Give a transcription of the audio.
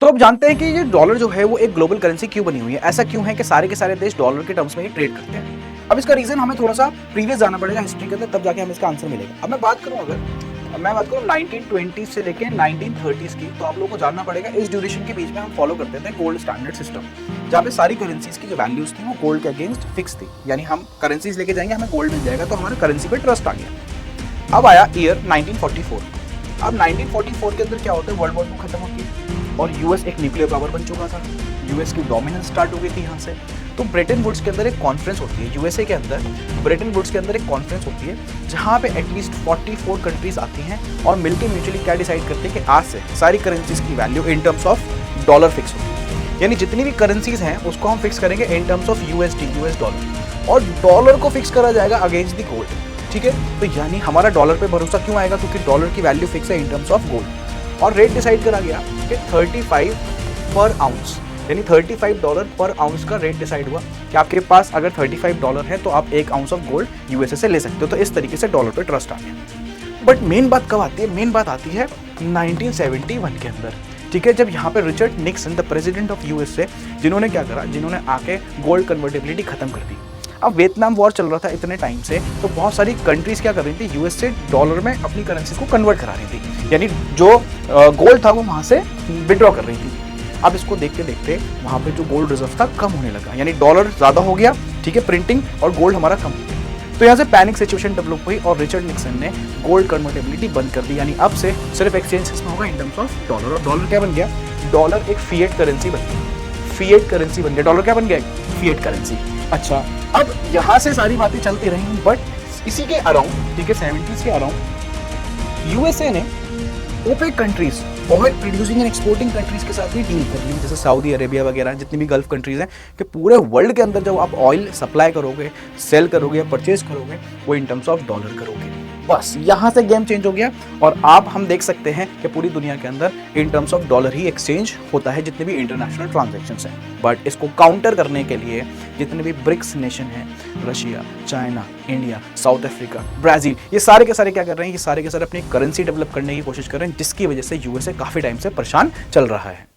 तो अब जानते हैं कि ये डॉलर जो है वो एक ग्लोबल करेंसी क्यों बनी हुई है। ऐसा क्यों है कि सारे के सारे देश डॉलर के टर्म्स में ही ट्रेड करते हैं। अब इसका रीजन हमें थोड़ा सा प्रीवियस जाना पड़ेगा हिस्ट्री के अंदर, तब जाके हमें इसका आंसर मिलेगा। अब मैं बात करूं 1920 से लेके 1930s की, तो आप लोगों को जानना पड़ेगा इस ड्यूरेशन के बीच में हम फॉलो करते थे गोल्ड स्टैंडर्ड सिस्टम, जहाँ पे सारी करेंसीज की जो वैल्यूज थी वो गोल्ड के अगेंस्ट फिक्स थी। यानी हम करेंसीज लेके जाएंगे, हमें गोल्ड मिल जाएगा, तो हमारे करेंसी पे ट्रस्ट आ गया। अब आया ईयर 1944। अब 1944 के अंदर क्या होता है, वर्ल्ड वॉर 2 खत्म होती है और यूएस एक न्यूक्लियर पावर बन चुका था। यूएस की डोमिनेंस स्टार्ट हो गई थी यहाँ से। तो ब्रेटन वुड्स के अंदर एक कॉन्फ्रेंस होती है, यूएसए के अंदर ब्रेटन वुड्स के अंदर एक कॉन्फ्रेंस होती है, जहाँ पे एटलीस्ट 44 कंट्रीज आती हैं और मिलकर म्यूचुअली क्या डिसाइड करते हैं कि आज से सारी करेंसीज की value in terms of dollar fix होगी। यानी जितनी भी करेंसीज हैं उसको हम फिक्स करेंगे in terms of USD, US dollar, और डॉलर को फिक्स करा जाएगा अगेंस्ट द गोल्ड। ठीक है, तो यानी हमारा डॉलर पे भरोसा क्यों आएगा, क्योंकि डॉलर की वैल्यू फिक्स है इन टर्म्स ऑफ गोल्ड। और रेट डिसाइड करा गया कि 35 पर आउंस, यानी $35 पर आउंस का रेट डिसाइड हुआ कि आपके पास अगर $35 है तो आप 1 आउंस ऑफ गोल्ड यूएसए से ले सकते हो। तो इस तरीके से डॉलर पे ट्रस्ट आ गया। बट मेन बात कब आती है, मेन बात आती है 1971 के अंदर। ठीक है, जब यहाँ पे Richard Nixon the president of USA, जिन्होंने क्या करा, जिन्होंने आके गोल्ड कन्वर्टेबिलिटी खत्म कर दी। अब वियतनाम वॉर चल रहा था इतने टाइम से, तो बहुत सारी कंट्रीज क्या कर रही थी, यूएस से डॉलर में अपनी करेंसी को कन्वर्ट करा रही थी, यानी जो गोल्ड था वो वहाँ से विड्रॉ कर रही थी। अब इसको देखते देखते वहाँ पे जो गोल्ड रिजर्व था कम होने लगा, यानी डॉलर ज़्यादा हो गया, ठीक है, प्रिंटिंग, और गोल्ड हमारा कम हो गया। तो यहाँ से पैनिक सिचुएशन डेवलप हुई और रिचर्ड निक्सन ने गोल्ड कन्वर्टेबिलिटी बंद कर दी। यानी अब से सिर्फ एक्सचेंज इसमें होगा इन टर्म्स ऑफ डॉलर। और डॉलर क्या बन गया, डॉलर एक फिएट करेंसी बन गई, फिएट करेंसी बन गया, डॉलर क्या बन गया, फिएट करेंसी। अच्छा, अब यहाँ से सारी बातें चलती रही, बट इसी के अराउंड, ठीक है, 70s के अराउंड यूएसए ने OPEC countries, oil producing and exporting countries के साथ भी डील कर ली, जैसे सऊदी अरेबिया वगैरह, जितनी भी गल्फ कंट्रीज हैं, कि पूरे वर्ल्ड के अंदर जब आप ऑयल सप्लाई करोगे, सेल करोगे, परचेज करोगे, वो इन टर्म्स ऑफ डॉलर करोगे। बस यहाँ से गेम चेंज हो गया और आप हम देख सकते हैं कि पूरी दुनिया के अंदर in terms of dollar he exchange होता है, जितने भी इंटरनेशनल ट्रांजैक्शंस हैं। बट इसको काउंटर करने के लिए जितने भी ब्रिक्स नेशन हैं, Russia, China, India, south Africa, Brazil, ये सारे के सारे क्या कर रहे हैं, ये सारे के सारे अपनी करेंसी डेवलप करने की कोशिश कर रहे हैं, जिसकी वजह से यूएसए काफ़ी टाइम से परेशान चल रहा है।